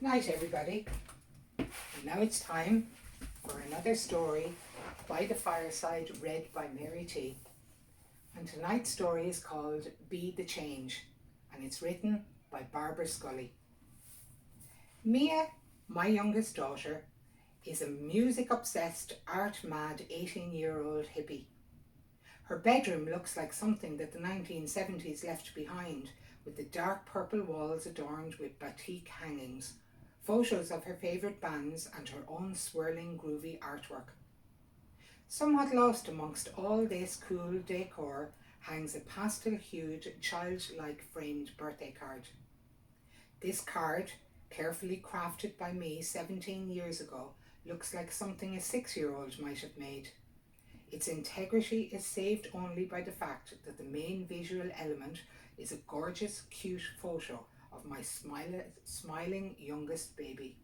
Night, everybody. And now it's time for another story by the fireside, read by Mary T. And tonight's story is called Be the Change, and it's written by Barbara Scully. Mia, my youngest daughter, is a music-obsessed, art-mad 18-year-old hippie. Her bedroom looks like something that the 1970s left behind, with the dark purple walls adorned with batik hangings, photos of her favourite bands and her own swirling groovy artwork. Somewhat lost amongst all this cool decor hangs a pastel-hued, childlike framed birthday card. This card, carefully crafted by me 17 years ago, looks like something a 6-year-old might have made. Its integrity is saved only by the fact that the main visual element is a gorgeous, cute photo of my smiling youngest baby.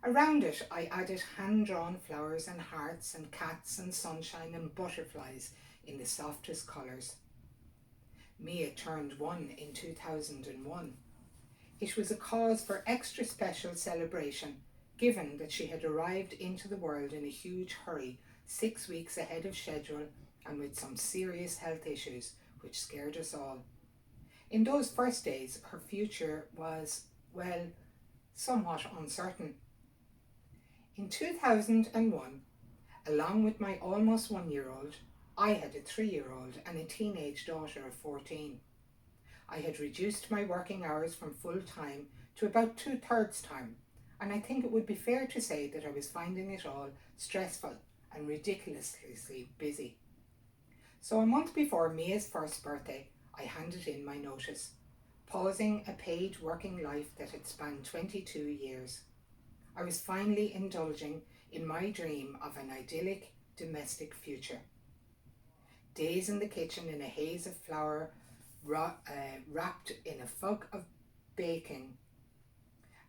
Around it, I added hand-drawn flowers and hearts and cats and sunshine and butterflies in the softest colours. Mia turned 1 in 2001. It was a cause for extra special celebration, given that she had arrived into the world in a huge hurry 6 weeks ahead of schedule and with some serious health issues which scared us all. In those first days, her future was, well, somewhat uncertain. In 2001, along with my almost 1-year-old, I had a 3-year-old and a teenage daughter of 14. I had reduced my working hours from full-time to about 2/3 time, and I think it would be fair to say that I was finding it all stressful and ridiculously busy. So a month before Mia's first birthday, I handed in my notice, pausing a paid working life that had spanned 22 years. I was finally indulging in my dream of an idyllic domestic future. Days in the kitchen in a haze of flour, wrapped in a fog of baking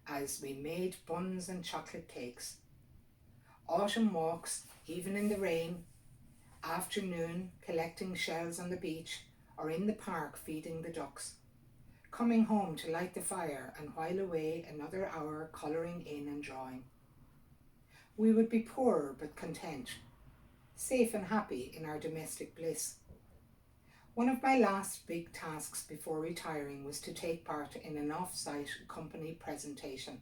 as we made buns and chocolate cakes. Autumn walks, even in the rain, afternoon collecting shells on the beach or in the park feeding the ducks, coming home to light the fire and while away another hour colouring in and drawing. We would be poor but content, safe and happy in our domestic bliss. One of my last big tasks before retiring was to take part in an off-site company presentation.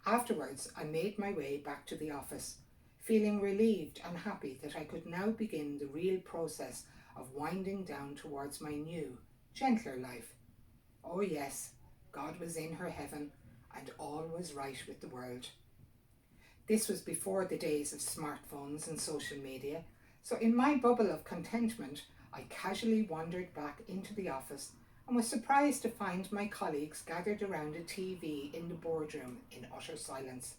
Afterwards, I made my way back to the office, feeling relieved and happy that I could now begin the real process of winding down towards my new, gentler life. Oh yes, God was in her heaven and all was right with the world. This was before the days of smartphones and social media, so in my bubble of contentment, I casually wandered back into the office and was surprised to find my colleagues gathered around a TV in the boardroom in utter silence.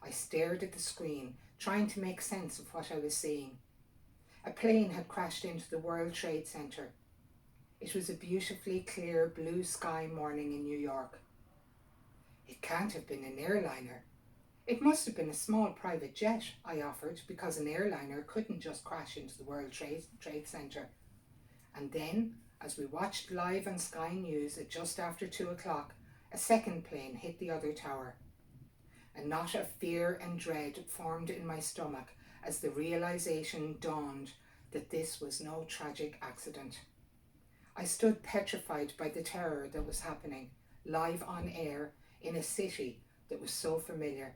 I stared at the screen, trying to make sense of what I was seeing. A plane had crashed into the World Trade Center. It was a beautifully clear blue sky morning in New York. It can't have been an airliner. It must have been a small private jet, I offered, because an airliner couldn't just crash into the World Trade Center. And then, as we watched live on Sky News at just after 2 o'clock, a second plane hit the other tower. A knot of fear and dread formed in my stomach as the realization dawned that this was no tragic accident. I stood petrified by the terror that was happening, live on air, in a city that was so familiar.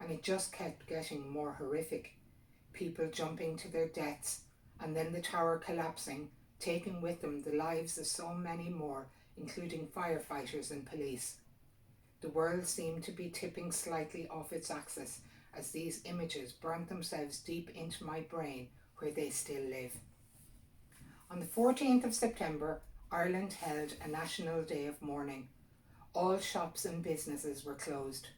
And it just kept getting more horrific. People jumping to their deaths, and then the tower collapsing, taking with them the lives of so many more, including firefighters and police. The world seemed to be tipping slightly off its axis as these images burnt themselves deep into my brain where they still live. On the 14th of September, Ireland held a national day of mourning. All shops and businesses were closed.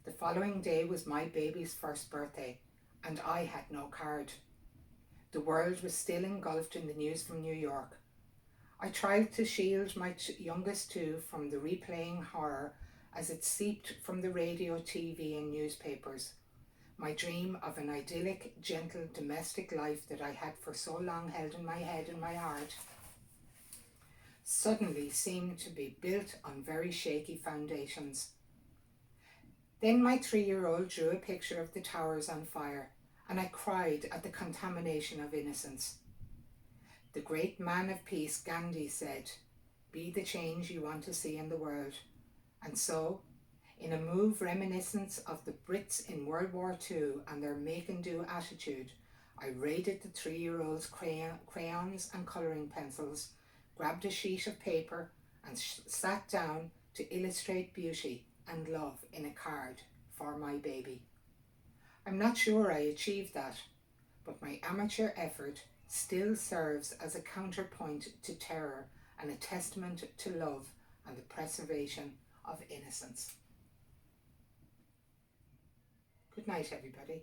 The following day was my baby's first birthday, and I had no card. The world was still engulfed in the news from New York. I tried to shield my youngest two from the replaying horror as it seeped from the radio, TV and newspapers. My dream of an idyllic, gentle domestic life that I had for so long held in my head and my heart suddenly seemed to be built on very shaky foundations. Then my 3-year-old drew a picture of the towers on fire, and I cried at the contamination of innocence. The great man of peace, Gandhi, said, "Be the change you want to see in the world." And so, in a move reminiscent of the Brits in World War II and their make-and-do attitude, I raided the 3-year-old's crayons and colouring pencils, grabbed a sheet of paper, and sat down to illustrate beauty and love in a card for my baby. I'm not sure I achieved that, but my amateur effort still serves as a counterpoint to terror and a testament to love and the preservation of innocence. Good night, everybody.